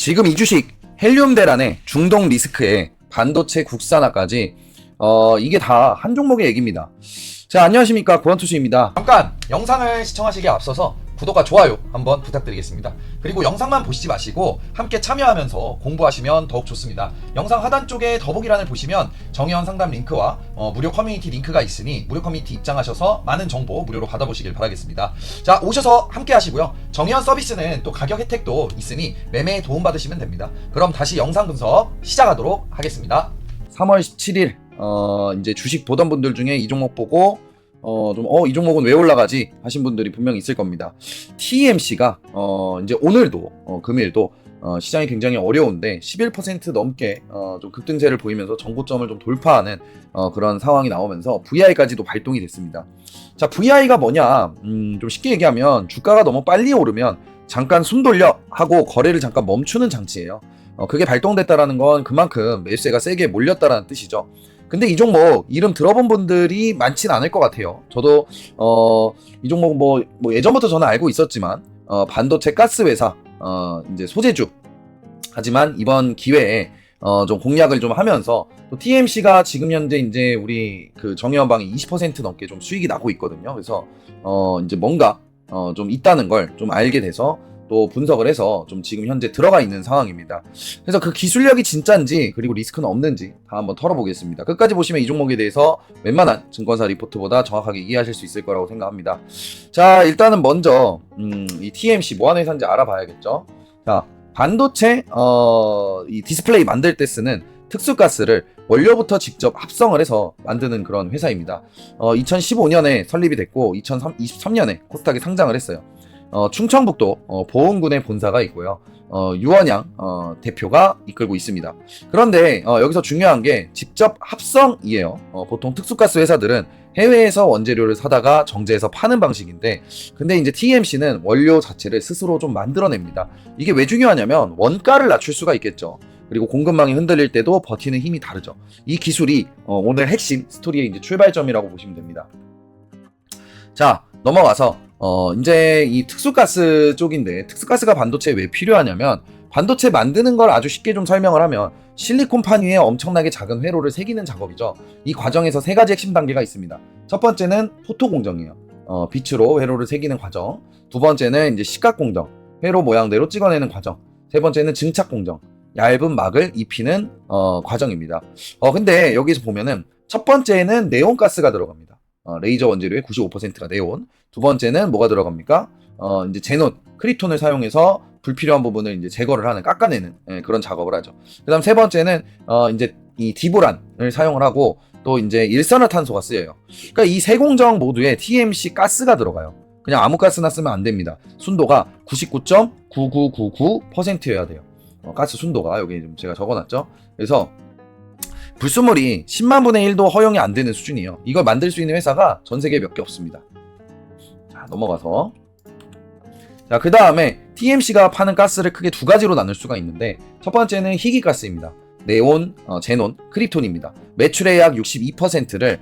지금 이 주식 헬륨 대란에 중동 리스크에 반도체 국산화까지 이게 다 한 종목의 얘기입니다. 자, 안녕하십니까, 고원투수입니다. 잠깐 영상을 시청하시기에 앞서서 구독과 좋아요 한번 부탁드리겠습니다. 그리고 영상만 보시지 마시고 함께 참여하면서 공부하시면 더욱 좋습니다. 영상 하단 쪽에 더보기란을 보시면 정의원 상담 링크와 무료 커뮤니티 링크가 있으니 무료 커뮤니티 입장하셔서 많은 정보 무료로 받아보시길 바라겠습니다. 자, 오셔서 함께 하시고요. 정의원 서비스는 또 가격 혜택도 있으니 매매에 도움받으시면 됩니다. 그럼 다시 영상 분석 시작하도록 하겠습니다. 3월 17일 이제 주식 보던 분들 중에 이 종목 보고 이 종목은 왜 올라가지 하신 분들이 분명히 있을 겁니다. TMC가 이제 오늘도 금일도 시장이 굉장히 어려운데 11% 넘게 좀 급등세를 보이면서 전고점을 좀 돌파하는 그런 상황이 나오면서 VI까지도 발동이 됐습니다. 자, VI가 뭐냐? 좀 쉽게 얘기하면 주가가 너무 빨리 오르면 잠깐 숨 돌려 하고 거래를 잠깐 멈추는 장치예요. 그게 발동됐다라는 건 그만큼 매수세가 세게 몰렸다라는 뜻이죠. 근데 이 종목 이름 들어본 분들이 많진 않을 것 같아요. 저도 이 종목 뭐 예전부터 저는 알고 있었지만 반도체 가스 회사 이제 소재주. 하지만 이번 기회에 좀 공략을 좀 하면서 또 TMC가 지금 현재 이제 우리 그 정의원방이 20% 넘게 좀 수익이 나고 있거든요. 그래서 이제 뭔가 좀 있다는 걸 좀 알게 돼서 또 분석을 해서 좀 지금 현재 들어가 있는 상황입니다. 그래서 그 기술력이 진짜인지 그리고 리스크는 없는지 다 한번 털어보겠습니다. 끝까지 보시면 이 종목에 대해서 웬만한 증권사 리포트보다 정확하게 이해하실 수 있을 거라고 생각합니다. 자, 일단은 먼저 이 TMC 뭐 하는 회사인지 알아봐야겠죠. 자, 반도체 이 디스플레이 만들 때 쓰는 특수가스를 원료부터 직접 합성을 해서 만드는 그런 회사입니다. 2015년에 설립이 됐고 2023년에 코스닥에 상장을 했어요. 충청북도 보은군에 본사가 있고요. 유원양 대표가 이끌고 있습니다. 그런데 여기서 중요한 게 직접 합성이에요. 보통 특수가스 회사들은 해외에서 원재료를 사다가 정제해서 파는 방식인데, 근데 이제 TMC는 원료 자체를 스스로 좀 만들어냅니다. 이게 왜 중요하냐면 원가를 낮출 수가 있겠죠. 그리고 공급망이 흔들릴 때도 버티는 힘이 다르죠. 이 기술이 오늘 핵심 스토리의 이제 출발점이라고 보시면 됩니다. 자, 넘어가서 이제 이 특수가스 쪽인데, 특수가스가 반도체에 왜 필요하냐면 반도체 만드는 걸 아주 쉽게 좀 설명을 하면 실리콘판 위에 엄청나게 작은 회로를 새기는 작업이죠. 이 과정에서 세 가지 핵심 단계가 있습니다. 첫 번째는 포토 공정이에요. 빛으로 회로를 새기는 과정. 두 번째는 이제 시각 공정, 회로 모양대로 찍어내는 과정. 세 번째는 증착 공정, 얇은 막을 입히는 과정입니다. 근데 여기서 보면은 첫 번째는 네온가스가 들어갑니다. 레이저 원재료의 95%가 네온. 두 번째는 뭐가 들어갑니까? 이제 제논, 크립톤을 사용해서 불필요한 부분을 이제 제거를 하는, 깎아내는 그런 작업을 하죠. 그다음 세 번째는 이제 이 디보란을 사용을 하고 또 이제 일산화탄소가 쓰여요. 그러니까 이 세 공정 모두에 TMC 가스가 들어가요. 그냥 아무 가스나 쓰면 안 됩니다. 순도가 99.9999%여야 돼요. 가스 순도가 여기 좀 제가 적어놨죠. 그래서 불순물이 10만 분의 1도 허용이 안 되는 수준이에요. 이걸 만들 수 있는 회사가 전 세계에 몇 개 없습니다. 자, 넘어가서. 자, 그 다음에 TMC가 파는 가스를 크게 두 가지로 나눌 수가 있는데, 첫 번째는 희귀가스입니다. 네온, 제논, 크립톤입니다. 매출의 약 62%를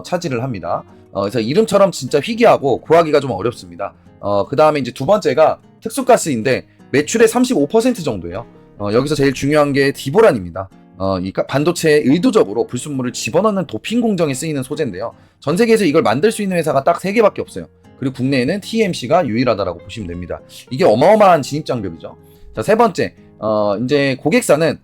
차지를 합니다. 그래서 이름처럼 진짜 희귀하고 구하기가 좀 어렵습니다. 그 다음에 이제 두 번째가 특수가스인데 매출의 35% 정도예요. 여기서 제일 중요한 게 디보란입니다. 이 반도체에 의도적으로 불순물을 집어넣는 도핑 공정에 쓰이는 소재인데요. 전 세계에서 이걸 만들 수 있는 회사가 딱 3개밖에 없어요. 그리고 국내에는 TMC가 유일하다라고 보시면 됩니다. 이게 어마어마한 진입장벽이죠. 자, 세 번째, 이제 고객사는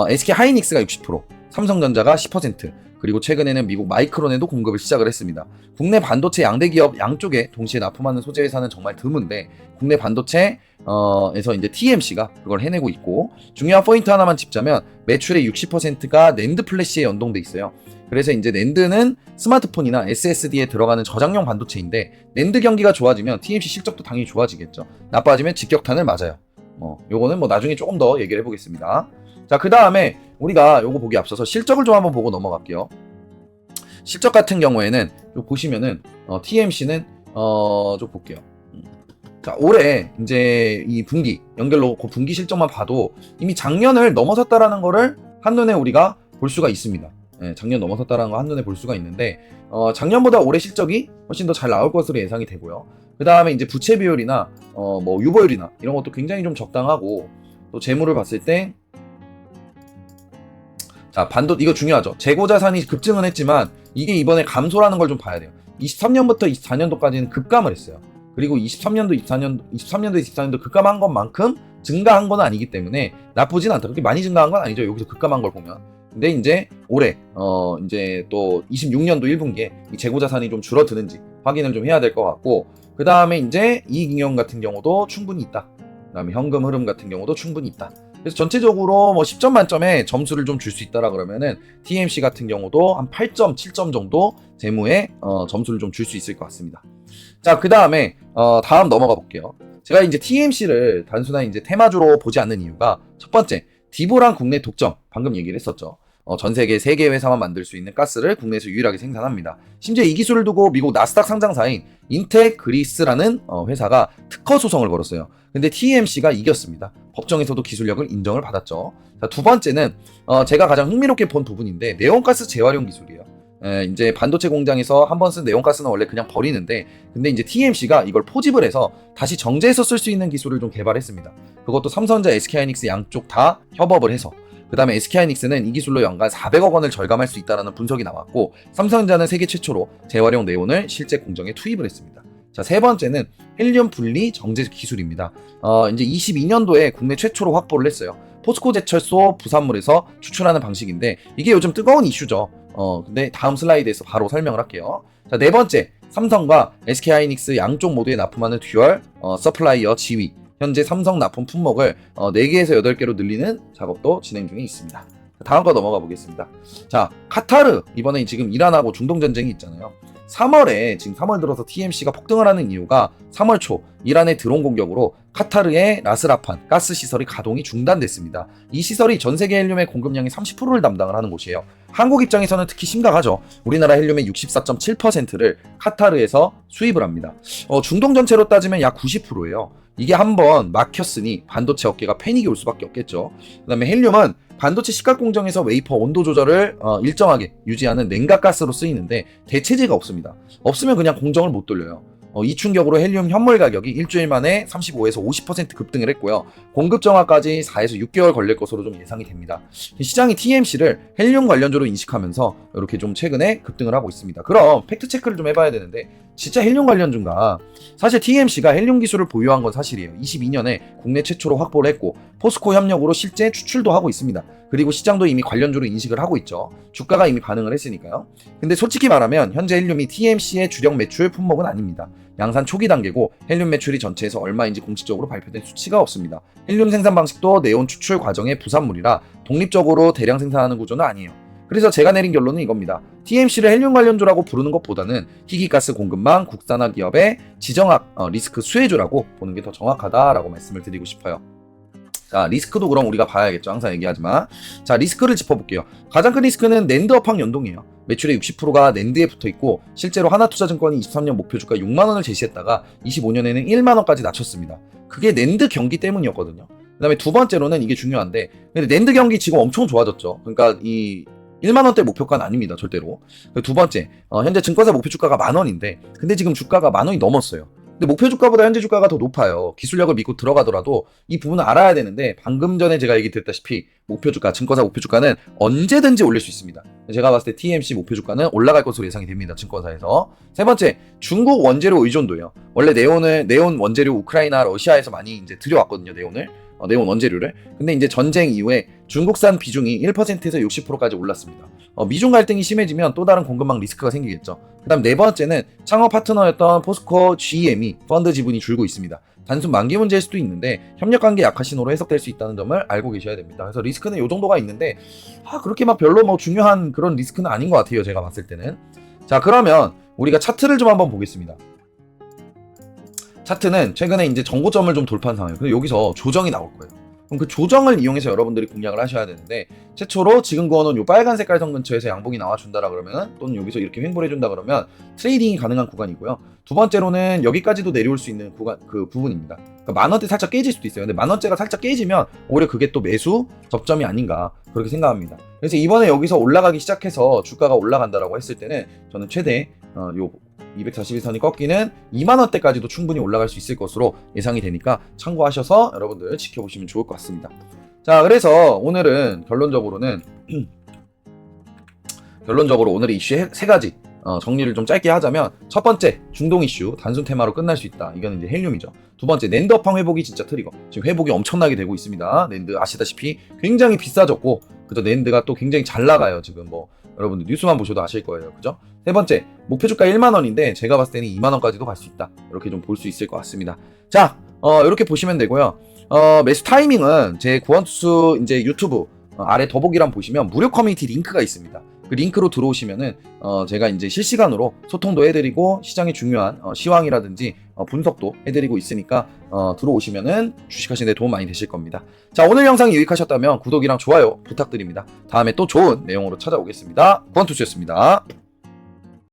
SK 하이닉스가 60%, 삼성전자가 10%, 그리고 최근에는 미국 마이크론에도 공급을 시작을 했습니다. 국내 반도체 양대 기업 양쪽에 동시에 납품하는 소재 회사는 정말 드문데, 국내 반도체에서 이제 TMC가 그걸 해내고 있고, 중요한 포인트 하나만 짚자면 매출의 60%가 낸드 플래시에 연동돼 있어요. 그래서 이제 낸드는 스마트폰이나 SSD에 들어가는 저장용 반도체인데, 낸드 경기가 좋아지면 TMC 실적도 당연히 좋아지겠죠. 나빠지면 직격탄을 맞아요. 요거는 뭐 나중에 조금 더 얘기를 해보겠습니다. 자, 그 다음에 우리가 요거 보기 앞서서 실적을 좀 한번 보고 넘어갈게요. 실적 같은 경우에는 보시면은 TMC는 좀 볼게요. 자, 올해 이제 이 분기 연결로 그 분기 실적만 봐도 이미 작년을 넘어섰다라는 거를 한눈에 우리가 볼 수가 있습니다. 작년 넘어섰다라는 거 한눈에 볼 수가 있는데, 작년보다 올해 실적이 훨씬 더 잘 나올 것으로 예상이 되고요. 그 다음에 이제 부채 비율이나 뭐 유보율이나 이런 것도 굉장히 좀 적당하고, 또 재물을 봤을 때 자, 이거 중요하죠. 재고 자산이 급증은 했지만 이게 이번에 감소라는 걸 좀 봐야 돼요. 23년부터 24년도까지는 급감을 했어요. 그리고 23년도, 23년도, 24년도 급감한 것만큼 증가한 건 아니기 때문에 나쁘진 않다. 그렇게 많이 증가한 건 아니죠. 여기서 급감한 걸 보면. 근데 이제 올해 이제 또 26년도 1분기에 이 재고 자산이 좀 줄어드는지 확인을 좀 해야 될 것 같고, 그 다음에 이제 이익잉여 같은 경우도 충분히 있다. 그 다음에 현금 흐름 같은 경우도 충분히 있다. 그래서 전체적으로 뭐 10점 만점에 점수를 좀 줄 수 있다라 그러면은 TMC 같은 경우도 한 8점, 7점 정도 재무에 점수를 좀 줄 수 있을 것 같습니다. 자, 그 다음에 다음 넘어가 볼게요. 제가 이제 TMC를 단순한 이제 테마주로 보지 않는 이유가 첫 번째, 디보랑 국내 독점, 방금 얘기를 했었죠. 전 세계 3개 회사만 만들 수 있는 가스를 국내에서 유일하게 생산합니다. 심지어 이 기술을 두고 미국 나스닥 상장사인 인텍그리스라는 회사가 특허 소송을 걸었어요. 근데 TMC가 이겼습니다. 법정에서도 기술력을 인정을 받았죠. 자, 두 번째는 제가 가장 흥미롭게 본 부분인데 네온가스 재활용 기술이에요. 이제 반도체 공장에서 한번 쓴 네온가스는 원래 그냥 버리는데, 근데 이제 TMC가 이걸 포집을 해서 다시 정제해서 쓸 수 있는 기술을 좀 개발했습니다. 그것도 삼성전자, SK하이닉스 양쪽 다 협업을 해서. 그 다음에 SK하이닉스는 이 기술로 연간 400억 원을 절감할 수 있다는 분석이 나왔고, 삼성전자는 세계 최초로 재활용 네온을 실제 공정에 투입을 했습니다. 자, 세 번째는 헬륨 분리 정제 기술입니다. 이제 22년도에 국내 최초로 확보를 했어요. 포스코 제철소 부산물에서 추출하는 방식인데 이게 요즘 뜨거운 이슈죠. 근데 다음 슬라이드에서 바로 설명을 할게요. 자, 네 번째, 삼성과 SK하이닉스 양쪽 모두에 납품하는 듀얼 서플라이어 지위. 현재 삼성 납품 품목을 4개에서 8개로 늘리는 작업도 진행 중에 있습니다. 다음 거 넘어가 보겠습니다. 자, 카타르, 이번에 지금 이란하고 중동 전쟁이 있잖아요. 3월에 지금 3월 들어서 TMC가 폭등을 하는 이유가 3월 초 이란의 드론 공격으로 카타르의 라스라판 가스 시설이 가동이 중단됐습니다. 이 시설이 전 세계 헬륨의 공급량의 30%를 담당을 하는 곳이에요. 한국 입장에서는 특히 심각하죠. 우리나라 헬륨의 64.7%를 카타르에서 수입을 합니다. 중동 전체로 따지면 약 90%예요. 이게 한번 막혔으니 반도체 업계가 패닉이 올 수밖에 없겠죠. 그 다음에 헬륨은 반도체 시각 공정에서 웨이퍼 온도 조절을 일정하게 유지하는 냉각가스로 쓰이는데 대체제가 없습니다. 없으면 그냥 공정을 못 돌려요. 이 충격으로 헬륨 현물 가격이 일주일 만에 35에서 50% 급등을 했고요. 공급 정화까지 4에서 6개월 걸릴 것으로 좀 예상이 됩니다. 시장이 TMC를 헬륨 관련주로 인식하면서 이렇게 좀 최근에 급등을 하고 있습니다. 그럼 팩트 체크를 좀 해봐야 되는데 진짜 헬륨 관련주인가? 사실 TMC가 헬륨 기술을 보유한 건 사실이에요. 22년에 국내 최초로 확보를 했고 포스코 협력으로 실제 추출도 하고 있습니다. 그리고 시장도 이미 관련주로 인식을 하고 있죠. 주가가 이미 반응을 했으니까요. 근데 솔직히 말하면 현재 헬륨이 TMC의 주력 매출 품목은 아닙니다. 양산 초기 단계고 헬륨 매출이 전체에서 얼마인지 공식적으로 발표된 수치가 없습니다. 헬륨 생산 방식도 네온 추출 과정의 부산물이라 독립적으로 대량 생산하는 구조는 아니에요. 그래서 제가 내린 결론은 이겁니다. TMC를 헬륨 관련주라고 부르는 것보다는 희귀가스 공급망 국산화 기업의 지정학 리스크 수혜주라고 보는 게 더 정확하다라고 말씀을 드리고 싶어요. 자, 리스크도 그럼 우리가 봐야겠죠. 항상 얘기하지만. 자, 리스크를 짚어볼게요. 가장 큰 리스크는 낸드 업황 연동이에요. 매출의 60%가 낸드에 붙어있고 실제로 하나투자증권이 23년 목표 주가 6만원을 제시했다가 25년에는 1만원까지 낮췄습니다. 그게 낸드 경기 때문이었거든요. 그 다음에 두 번째로는 이게 중요한데, 근데 낸드 경기 지금 엄청 좋아졌죠. 그러니까 이 1만원대 목표가는 아닙니다. 절대로. 두 번째, 현재 증권사 목표 주가가 만원인데 근데 지금 주가가 만원이 넘었어요. 근데 목표 주가보다 현재 주가가 더 높아요. 기술력을 믿고 들어가더라도 이 부분을 알아야 되는데, 방금 전에 제가 얘기 드렸다시피 목표 주가, 증권사 목표 주가는 언제든지 올릴 수 있습니다. 제가 봤을 때 TMC 목표 주가는 올라갈 것으로 예상이 됩니다. 증권사에서. 세 번째, 중국 원재료 의존도예요. 원래 네온 원재료 우크라이나, 러시아에서 많이 이제 들여왔거든요. 네온 원재료를. 근데 이제 전쟁 이후에 중국산 비중이 1%에서 60%까지 올랐습니다. 미중 갈등이 심해지면 또 다른 공급망 리스크가 생기겠죠. 그 다음 네 번째는 창업 파트너였던 포스코 GM이 펀드 지분이 줄고 있습니다. 단순 만기 문제일 수도 있는데 협력관계 약화 신호로 해석될 수 있다는 점을 알고 계셔야 됩니다. 그래서 리스크는 이 정도가 있는데 그렇게 막 별로 뭐 중요한 그런 리스크는 아닌 것 같아요. 제가 봤을 때는. 자, 그러면 우리가 차트를 좀 한번 보겠습니다. 차트는 최근에 이제 전고점을 좀 돌파한 상황이에요. 그래서 여기서 조정이 나올 거예요. 그럼 그 조정을 이용해서 여러분들이 공략을 하셔야 되는데, 최초로 지금 그어놓은 요 빨간 색깔 선 근처에서 양봉이 나와준다라 그러면, 또는 여기서 이렇게 횡보를 해준다 그러면 트레이딩이 가능한 구간이고요. 두 번째로는 여기까지도 내려올 수 있는 구간, 그 부분입니다. 그러니까 만원대 살짝 깨질 수도 있어요. 근데 만원대가 살짝 깨지면 오히려 그게 또 매수 접점이 아닌가 그렇게 생각합니다. 그래서 이번에 여기서 올라가기 시작해서 주가가 올라간다라고 했을 때는 저는 최대 요 241선이 꺾이는 2만원대까지도 충분히 올라갈 수 있을 것으로 예상이 되니까 참고하셔서 여러분들 지켜보시면 좋을 것 같습니다. 자, 그래서 오늘은 결론적으로는 오늘의 이슈 세 가지 정리를 좀 짧게 하자면, 첫 번째, 중동 이슈 단순 테마로 끝날 수 있다. 이건 이제 헬륨이죠. 두 번째, 낸드 업황 회복이 진짜 트리거. 지금 회복이 엄청나게 되고 있습니다. 낸드 아시다시피 굉장히 비싸졌고, 그죠? 낸드가 또 굉장히 잘 나가요. 지금 뭐 여러분들 뉴스만 보셔도 아실 거예요. 그죠? 세 번째, 목표 주가 1만원인데 제가 봤을 때는 2만원까지도 갈 수 있다. 이렇게 좀 볼 수 있을 것 같습니다. 자, 이렇게 보시면 되고요. 매수 타이밍은 제 구원투수 이제 유튜브 아래 더보기란 보시면 무료 커뮤니티 링크가 있습니다. 그 링크로 들어오시면은 제가 이제 실시간으로 소통도 해드리고 시장의 중요한 시황이라든지 분석도 해드리고 있으니까 들어오시면은 주식하시는 데 도움 많이 되실 겁니다. 자, 오늘 영상이 유익하셨다면 구독이랑 좋아요 부탁드립니다. 다음에 또 좋은 내용으로 찾아오겠습니다. 구원투수였습니다.